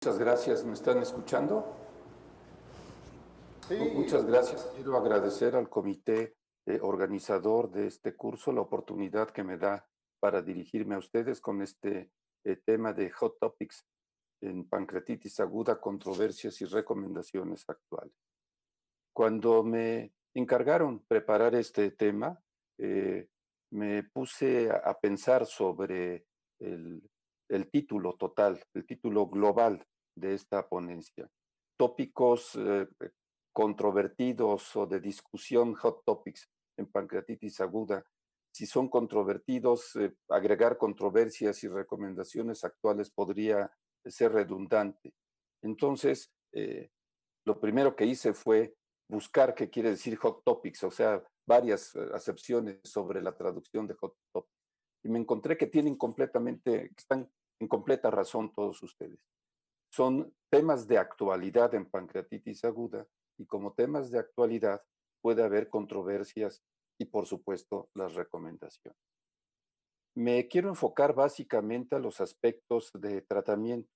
Muchas gracias, ¿me están escuchando? Sí, Muchas gracias. Quiero agradecer al comité organizador de este curso la oportunidad que me da para dirigirme a ustedes con este tema de Hot Topics en pancreatitis aguda, controversias y recomendaciones actuales. Cuando me encargaron preparar este tema, eh, me puse a pensar sobre el, el título total, el título global de esta ponencia. Tópicos controvertidos o de discusión, hot topics en pancreatitis aguda. Si son controvertidos, agregar controversias y recomendaciones actuales podría ser redundante. Entonces, lo primero que hice fue buscar qué quiere decir hot topics, o sea, varias acepciones sobre la traducción de hot topics. Y me encontré que que están en completa razón todos ustedes. Son temas de actualidad en pancreatitis aguda y como temas de actualidad puede haber controversias y por supuesto las recomendaciones. Me quiero enfocar básicamente a los aspectos de tratamiento.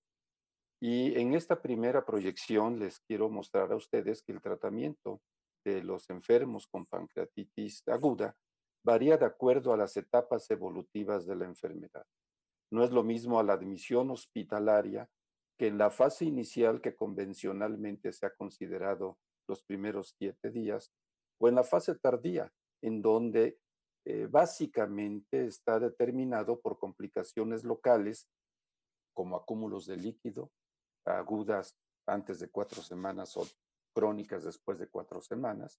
Y en esta primera proyección les quiero mostrar a ustedes que el tratamiento de los enfermos con pancreatitis aguda varía de acuerdo a las etapas evolutivas de la enfermedad. No es lo mismo a la admisión hospitalaria que en la fase inicial que convencionalmente se ha considerado los primeros 7 días, o en la fase tardía, en donde básicamente está determinado por complicaciones locales como acúmulos de líquido, agudas antes de 4 semanas o crónicas después de 4 semanas,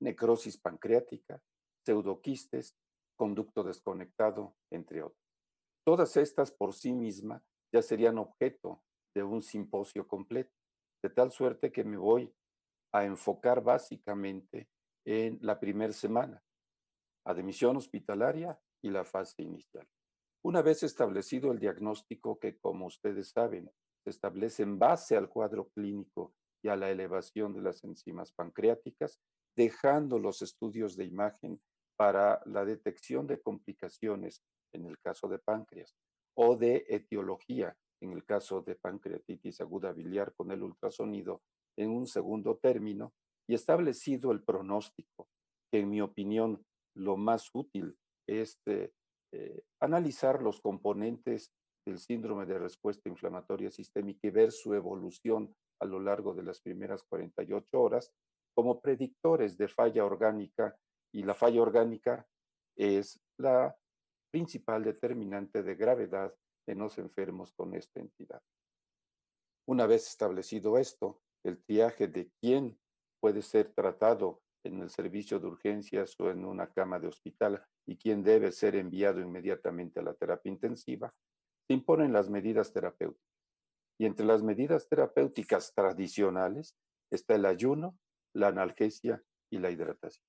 necrosis pancreática, pseudoquistes, conducto desconectado, entre otros. Todas estas por sí mismas ya serían objeto de un simposio completo, de tal suerte que me voy a enfocar básicamente en la primera semana, admisión hospitalaria y la fase inicial. Una vez establecido el diagnóstico que, como ustedes saben, se establece en base al cuadro clínico y a la elevación de las enzimas pancreáticas, dejando los estudios de imagen para la detección de complicaciones en el caso de páncreas o de etiología en el caso de pancreatitis aguda biliar con el ultrasonido en un segundo término y establecido el pronóstico, que en mi opinión lo más útil es analizar los componentes del síndrome de respuesta inflamatoria sistémica y ver su evolución a lo largo de las primeras 48 horas como predictores de falla orgánica, y la falla orgánica es la principal determinante de gravedad en los enfermos con esta entidad. Una vez establecido esto, el triaje de quién puede ser tratado en el servicio de urgencias o en una cama de hospital y quién debe ser enviado inmediatamente a la terapia intensiva, se imponen las medidas terapéuticas. Y entre las medidas terapéuticas tradicionales está el ayuno, la analgesia y la hidratación.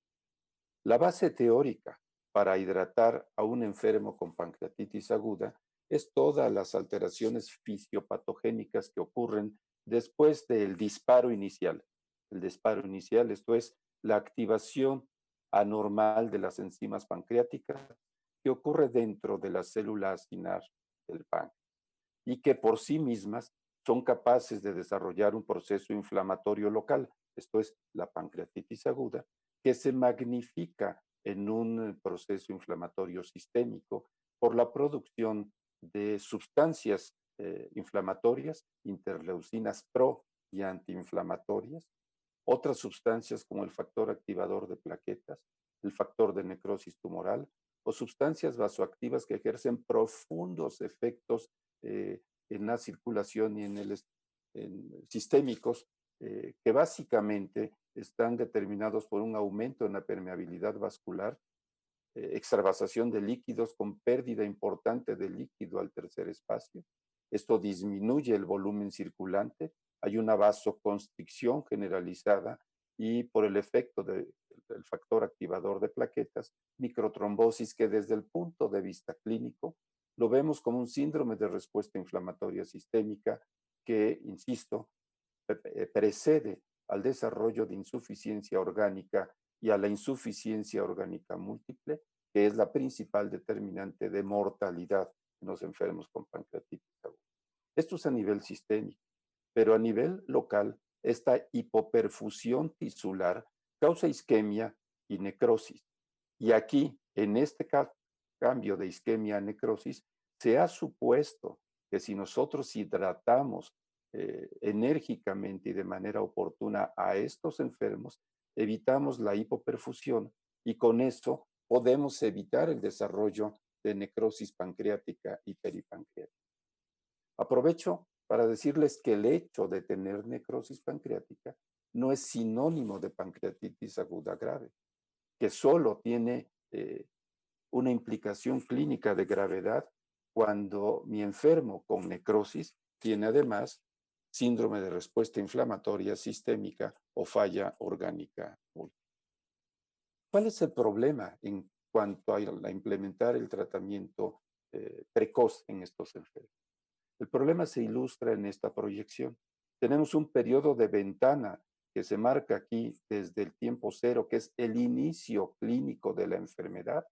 La base teórica para hidratar a un enfermo con pancreatitis aguda es todas las alteraciones fisiopatogénicas que ocurren después del disparo inicial. El disparo inicial, esto es, la activación anormal de las enzimas pancreáticas que ocurre dentro de la célula acinar del páncreas y que por sí mismas son capaces de desarrollar un proceso inflamatorio local, esto es, la pancreatitis aguda, que se magnifica en un proceso inflamatorio sistémico por la producción de sustancias inflamatorias, interleucinas pro y antiinflamatorias, otras sustancias como el factor activador de plaquetas, el factor de necrosis tumoral o sustancias vasoactivas que ejercen profundos efectos en la circulación y en sistémicos que básicamente están determinados por un aumento en la permeabilidad vascular, extravasación de líquidos con pérdida importante de líquido al tercer espacio. Esto disminuye el volumen circulante, hay una vasoconstricción generalizada y por el efecto del factor activador de plaquetas, microtrombosis que desde el punto de vista clínico lo vemos como un síndrome de respuesta inflamatoria sistémica que, insisto, precede al desarrollo de insuficiencia orgánica y a la insuficiencia orgánica múltiple, que es la principal determinante de mortalidad en los enfermos con pancreatitis aguda. Esto es a nivel sistémico. pero a nivel local, esta hipoperfusión tisular causa isquemia y necrosis. Y aquí, en este cambio de isquemia a necrosis, se ha supuesto que si nosotros hidratamos enérgicamente y de manera oportuna a estos enfermos, evitamos la hipoperfusión y con esto podemos evitar el desarrollo de necrosis pancreática y peripancreática. Aprovecho para decirles que el hecho de tener necrosis pancreática no es sinónimo de pancreatitis aguda grave, que solo tiene una implicación clínica de gravedad cuando mi enfermo con necrosis tiene además síndrome de respuesta inflamatoria sistémica o falla orgánica múltiple. ¿Cuál es el problema en cuanto a implementar el tratamiento precoz en estos enfermos? El problema se ilustra en esta proyección. Tenemos un periodo de ventana que se marca aquí desde el tiempo cero, que es el inicio clínico de la enfermedad,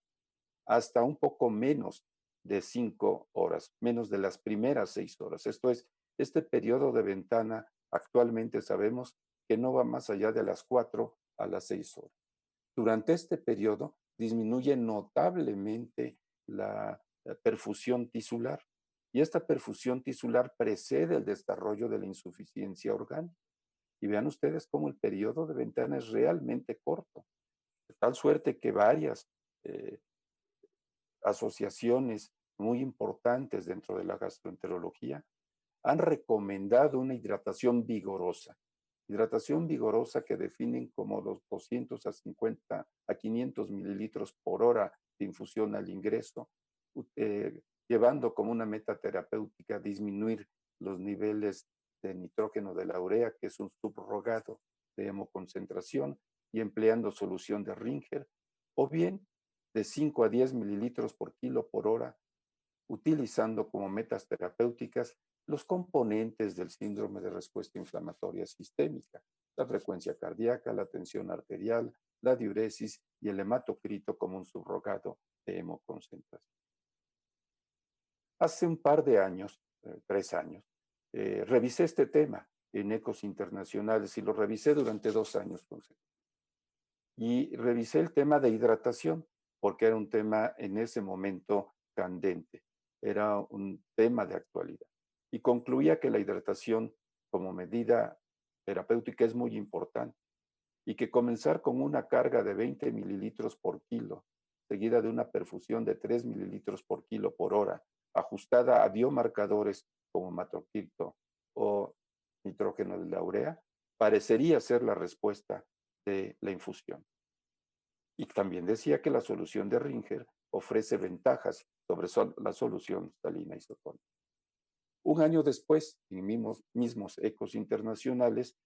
hasta un poco menos de 5 horas, menos de las primeras 6 horas. Esto es, este periodo de ventana actualmente sabemos que no va más allá de las 4 a las 6 horas. Durante este periodo disminuye notablemente la perfusión tisular y esta perfusión tisular precede el desarrollo de la insuficiencia orgánica. Y vean ustedes cómo el periodo de ventana es realmente corto, de tal suerte que varias asociaciones muy importantes dentro de la gastroenterología han recomendado una hidratación vigorosa. Hidratación vigorosa que definen como los 200 a 50 a 500 mililitros por hora de infusión al ingreso, llevando como una meta terapéutica disminuir los niveles de nitrógeno de la urea, que es un subrogado de hemoconcentración, y empleando solución de Ringer, o bien de 5 a 10 mililitros por kilo por hora, utilizando como metas terapéuticas los componentes del síndrome de respuesta inflamatoria sistémica, la frecuencia cardíaca, la tensión arterial, la diuresis y el hematocrito como un subrogado de hemoconcentración. Hace un par de años, 3 años, revisé este tema en ecos internacionales y lo revisé durante 2 años consecutivos. Y revisé el tema de hidratación, porque era un tema en ese momento candente, era un tema de actualidad. Y concluía que la hidratación como medida terapéutica es muy importante y que comenzar con una carga de 20 mililitros por kilo, seguida de una perfusión de 3 mililitros por kilo por hora, ajustada a biomarcadores como hematocrito o nitrógeno de la urea, parecería ser la respuesta de la infusión. Y también decía que la solución de Ringer ofrece ventajas sobre la solución salina isotónica. Un año después, en mismos ecos internacionales,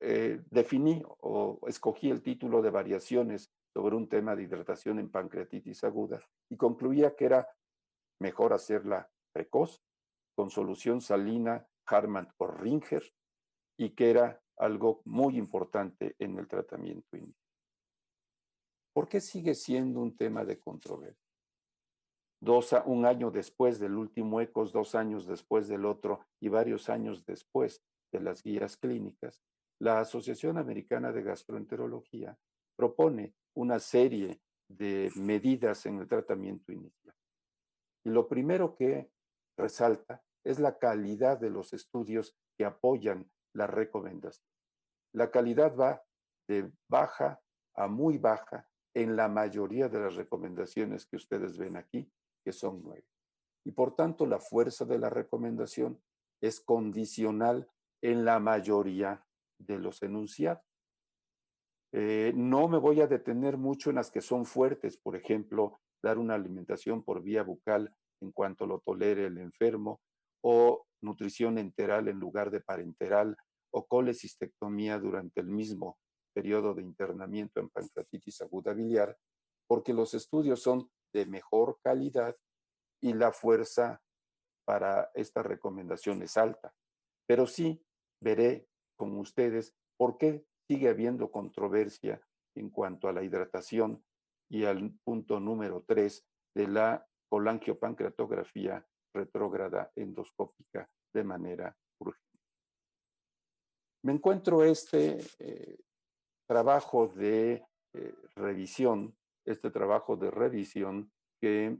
definí o escogí el título de variaciones sobre un tema de hidratación en pancreatitis aguda y concluía que era mejor hacerla precoz, con solución salina, Harman o Ringer, y que era algo muy importante en el tratamiento inicial. ¿Por qué sigue siendo un tema de controversia? Un año después del último ECOS, 2 años después del otro y varios años después de las guías clínicas, la Asociación Americana de Gastroenterología propone una serie de medidas en el tratamiento inicial. Y lo primero que resalta es la calidad de los estudios que apoyan la recomendación. La calidad va de baja a muy baja en la mayoría de las recomendaciones que ustedes ven aquí, que son 9. Y por tanto, la fuerza de la recomendación es condicional en la mayoría de los enunciados. No me voy a detener mucho en las que son fuertes, por ejemplo, dar una alimentación por vía bucal en cuanto lo tolere el enfermo, o nutrición enteral en lugar de parenteral, o colecistectomía durante el mismo periodo de internamiento en pancreatitis aguda biliar, porque los estudios son de mejor calidad y la fuerza para esta recomendación es alta. Pero sí veré con ustedes por qué sigue habiendo controversia en cuanto a la hidratación y al punto número 3 de la colangiopancreatografía retrógrada endoscópica de manera urgente. Me encuentro este trabajo de revisión, que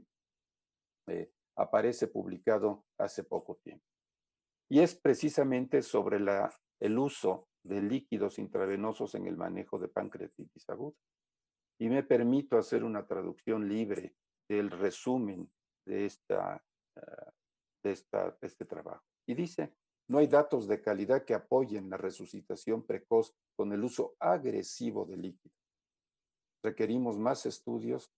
aparece publicado hace poco tiempo. Y es precisamente sobre el uso de líquidos intravenosos en el manejo de pancreatitis aguda. Y me permito hacer una traducción libre del resumen de, este trabajo. Y dice, no hay datos de calidad que apoyen la resucitación precoz con el uso agresivo de líquidos. Requerimos más estudios,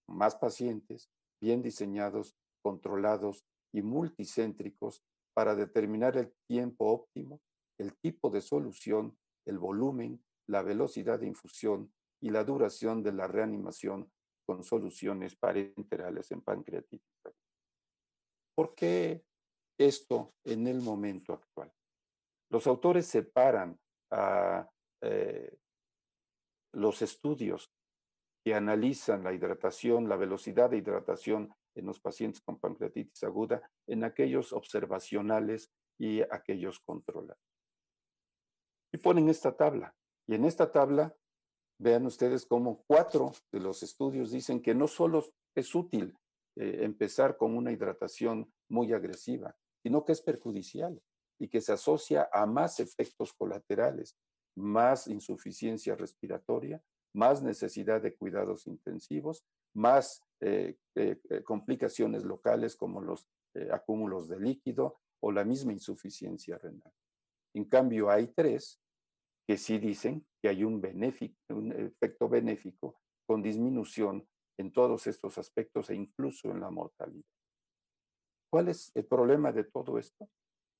más pacientes, bien diseñados, controlados y multicéntricos para determinar el tiempo óptimo, el tipo de solución, el volumen, la velocidad de infusión y la duración de la reanimación con soluciones parenterales en pancreatitis. ¿Por qué esto en el momento actual? Los autores separan a los estudios que analizan la hidratación, la velocidad de hidratación en los pacientes con pancreatitis aguda, en aquellos observacionales y aquellos controlados. Y ponen esta tabla. Y en esta tabla, vean ustedes cómo 4 de los estudios dicen que no solo es útil empezar con una hidratación muy agresiva, sino que es perjudicial y que se asocia a más efectos colaterales, más insuficiencia respiratoria, más necesidad de cuidados intensivos, más complicaciones locales como los acúmulos de líquido o la misma insuficiencia renal. En cambio, hay 3 que sí dicen que hay un efecto benéfico con disminución en todos estos aspectos e incluso en la mortalidad. ¿Cuál es el problema de todo esto?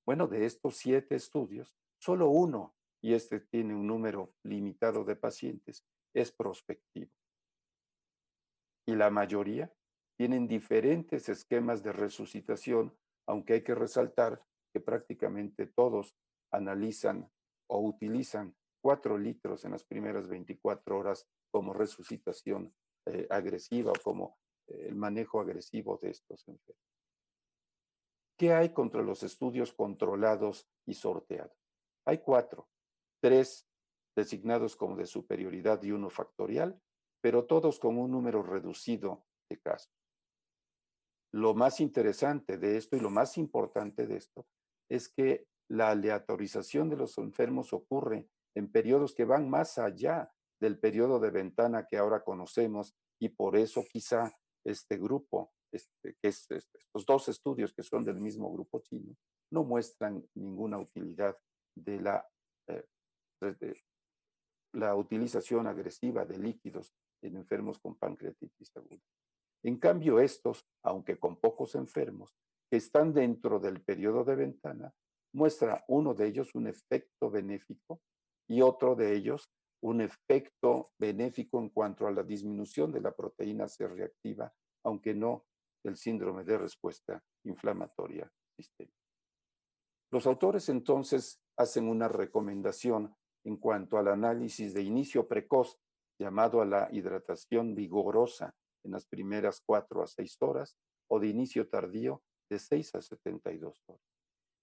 Bueno, de estos 7 estudios, solo uno, y este tiene un número limitado de pacientes, es prospectivo. Y la mayoría tienen diferentes esquemas de resucitación, aunque hay que resaltar que prácticamente todos analizan o utilizan 4 litros en las primeras 24 horas como resucitación agresiva o como el manejo agresivo de estos enfermos. ¿Qué hay contra los estudios controlados y sorteados? Hay 4, 3 designados como de superioridad y 1 factorial, pero todos con un número reducido de casos. Lo más interesante de esto y lo más importante de esto es que la aleatorización de los enfermos ocurre en periodos que van más allá del periodo de ventana que ahora conocemos y por eso quizá este grupo, estos 2 estudios que son del mismo grupo chino, no muestran ninguna utilidad de la utilización agresiva de líquidos en enfermos con pancreatitis aguda. En cambio, estos, aunque con pocos enfermos, que están dentro del periodo de ventana, muestra uno de ellos un efecto benéfico y otro de ellos un efecto benéfico en cuanto a la disminución de la proteína C reactiva, aunque no del síndrome de respuesta inflamatoria sistémica. Los autores entonces hacen una recomendación en cuanto al análisis de inicio precoz, llamado a la hidratación vigorosa en las primeras 4 a 6 horas, o de inicio tardío de 6 a 72 horas.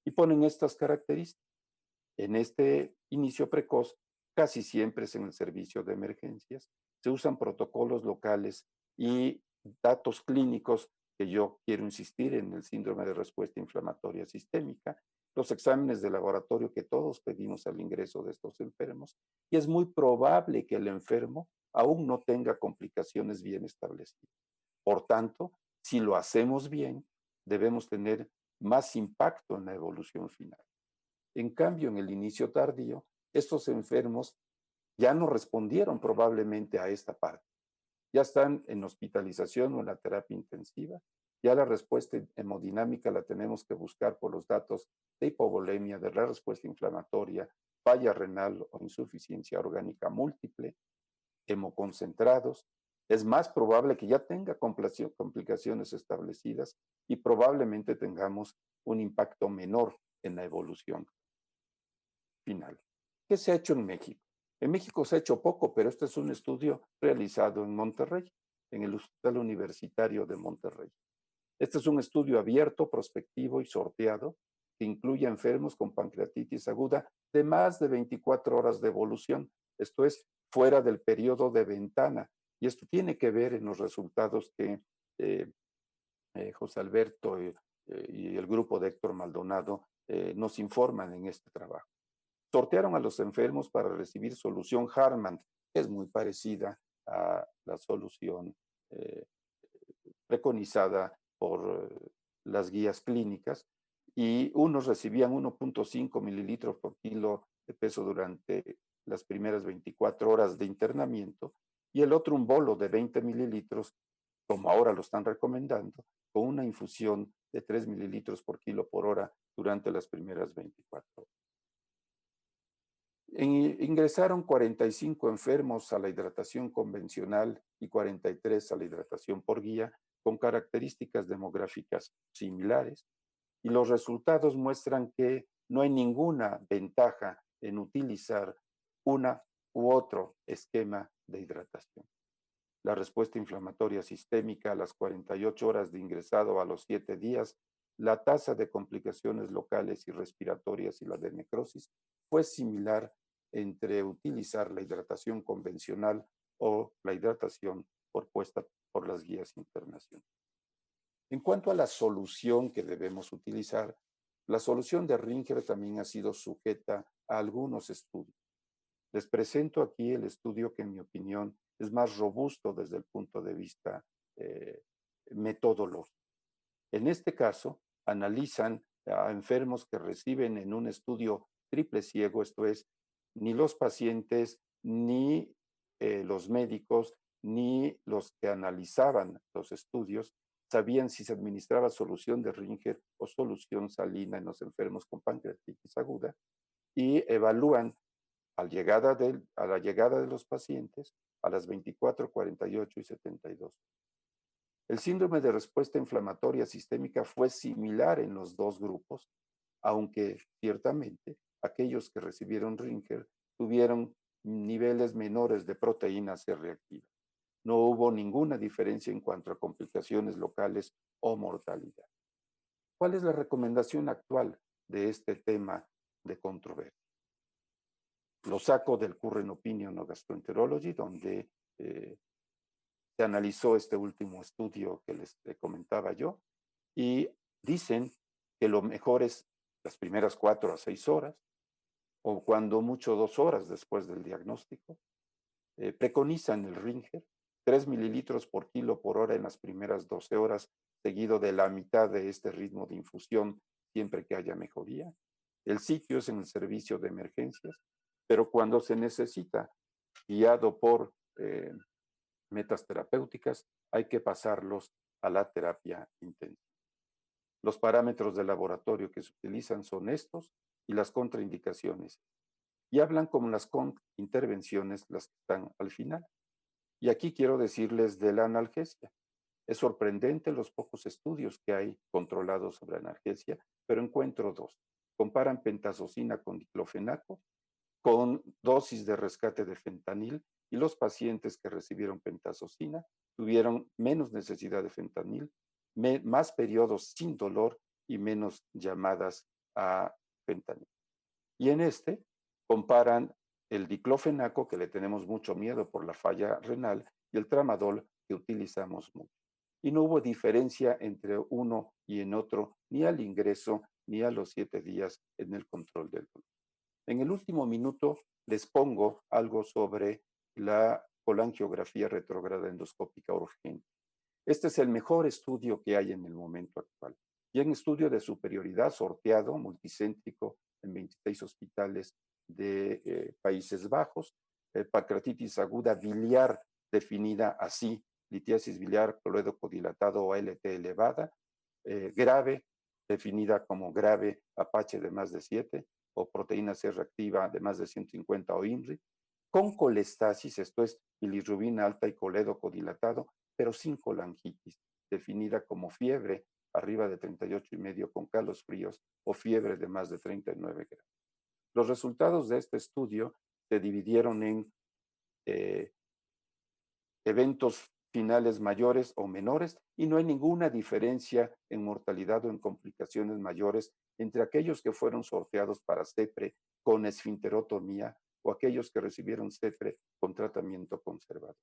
Y ponen estas características. En este inicio precoz, casi siempre es en el servicio de emergencias, se usan protocolos locales y datos clínicos que yo quiero insistir en el síndrome de respuesta inflamatoria sistémica, los exámenes de laboratorio que todos pedimos al ingreso de estos enfermos, y es muy probable que el enfermo aún no tenga complicaciones bien establecidas. Por tanto, si lo hacemos bien, debemos tener más impacto en la evolución final. En cambio, en el inicio tardío, estos enfermos ya no respondieron probablemente a esta parte. Ya están en hospitalización o en la terapia intensiva. Ya la respuesta hemodinámica la tenemos que buscar por los datos de hipovolemia, de la respuesta inflamatoria, falla renal o insuficiencia orgánica múltiple, hemoconcentrados. Es más probable que ya tenga complicaciones establecidas y probablemente tengamos un impacto menor en la evolución final. ¿Qué se ha hecho en México? En México se ha hecho poco, pero este es un estudio realizado en Monterrey, en el Hospital Universitario de Monterrey. Este es un estudio abierto, prospectivo y sorteado que incluye enfermos con pancreatitis aguda de más de 24 horas de evolución. Esto es fuera del periodo de ventana. Y esto tiene que ver en los resultados que eh, José Alberto y el grupo de Héctor Maldonado nos informan en este trabajo. Sortearon a los enfermos para recibir solución Harman, que es muy parecida a la solución eh, preconizada por las guías clínicas, y unos recibían 1.5 mililitros por kilo de peso durante las primeras 24 horas de internamiento, y el otro un bolo de 20 mililitros, como ahora lo están recomendando, con una infusión de 3 mililitros por kilo por hora durante las primeras 24 horas. Ingresaron 45 enfermos a la hidratación convencional y 43 a la hidratación por guía, con características demográficas similares, y los resultados muestran que no hay ninguna ventaja en utilizar una u otro esquema de hidratación. La respuesta inflamatoria sistémica a las 48 horas de ingresado a los 7 días, la tasa de complicaciones locales y respiratorias y la de necrosis fue similar entre utilizar la hidratación convencional o la hidratación propuesta por las guías internacionales. En cuanto a la solución que debemos utilizar, la solución de Ringer también ha sido sujeta a algunos estudios. Les presento aquí el estudio que, en mi opinión, es más robusto desde el punto de vista metodológico. En este caso, analizan a enfermos que reciben en un estudio triple ciego, esto es, ni los pacientes, ni los médicos, ni los que analizaban los estudios sabían si se administraba solución de Ringer o solución salina en los enfermos con pancreatitis aguda, y evalúan a la llegada de los pacientes a las 24, 48 y 72. El síndrome de respuesta inflamatoria sistémica fue similar en los dos grupos, aunque ciertamente aquellos que recibieron Ringer tuvieron niveles menores de proteína C reactiva. No hubo ninguna diferencia en cuanto a complicaciones locales o mortalidad. ¿Cuál es la recomendación actual de este tema de controversia? Lo saco del Current Opinion of Gastroenterology, donde se analizó este último estudio que les comentaba yo, y dicen que lo mejor es las primeras 4 a 6 horas, o cuando mucho 2 horas después del diagnóstico. Preconizan el Ringer, 3 mililitros por kilo por hora en las primeras 12 horas, seguido de la mitad de este ritmo de infusión siempre que haya mejoría. El sitio es en el servicio de emergencias, pero cuando se necesita, guiado por metas terapéuticas, hay que pasarlos a la terapia intensiva. Los parámetros de laboratorio que se utilizan son estos y las contraindicaciones. Y hablan como las intervenciones, las que están al final. Y aquí quiero decirles de la analgesia. Es sorprendente los pocos estudios que hay controlados sobre analgesia, pero encuentro dos. Comparan pentazocina con diclofenaco con dosis de rescate de fentanil, y los pacientes que recibieron pentazocina tuvieron menos necesidad de fentanil, más periodos sin dolor y menos llamadas a fentanil. Y en este comparan el diclofenaco, que le tenemos mucho miedo por la falla renal, y el tramadol, que utilizamos mucho. Y no hubo diferencia entre uno y en otro, ni al ingreso ni a los 7 días en el control del dolor. En el último minuto les pongo algo sobre la colangiografía retrógrada endoscópica urgente. Este es el mejor estudio que hay en el momento actual. Y en estudio de superioridad sorteado, multicéntrico, en 26 hospitales de Países Bajos, pancreatitis aguda biliar definida así, litiasis biliar coloidoco dilatado o LT elevada, grave, definida como grave Apache de más de 7, o proteína C reactiva de más de 150 o INRI, con colestasis, esto es bilirrubina alta y colédoco dilatado, pero sin colangitis, definida como fiebre arriba de 38,5 con calos fríos o fiebre de más de 39 grados. Los resultados de este estudio se dividieron en eventos finales mayores o menores y no hay ninguna diferencia en mortalidad o en complicaciones mayores entre aquellos que fueron sorteados para CEPRE con esfinterotomía o aquellos que recibieron CEPRE con tratamiento conservador.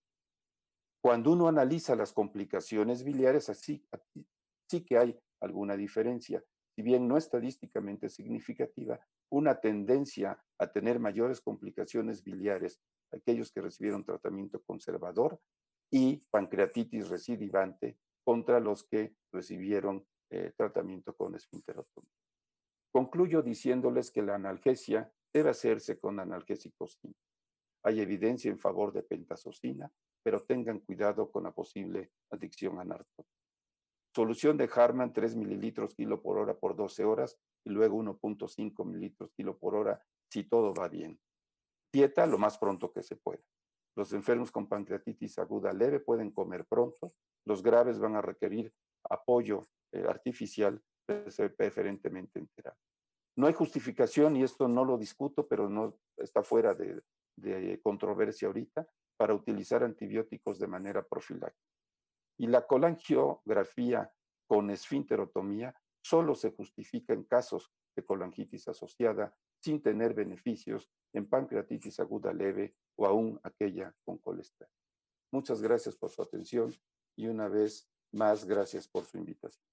Cuando uno analiza las complicaciones biliares, así sí que hay alguna diferencia. Si bien no estadísticamente significativa, una tendencia a tener mayores complicaciones biliares aquellos que recibieron tratamiento conservador y pancreatitis recidivante contra los que recibieron tratamiento con esfinterotomía. Concluyo diciéndoles que la analgesia debe hacerse con analgésicos simples. Hay evidencia en favor de pentazocina, pero tengan cuidado con la posible adicción a narcóticos. Solución de Harman, 3 mililitros kilo por hora por 12 horas y luego 1.5 mililitros kilo por hora si todo va bien. Dieta lo más pronto que se pueda. Los enfermos con pancreatitis aguda leve pueden comer pronto. Los graves van a requerir apoyo artificial, preferentemente enteral. No hay justificación, y esto no lo discuto, pero no está fuera de controversia ahorita, para utilizar antibióticos de manera profiláctica. Y la colangiografía con esfinterotomía solo se justifica en casos de colangitis asociada sin tener beneficios en pancreatitis aguda leve o aún aquella con colesterol. Muchas gracias por su atención y una vez más gracias por su invitación.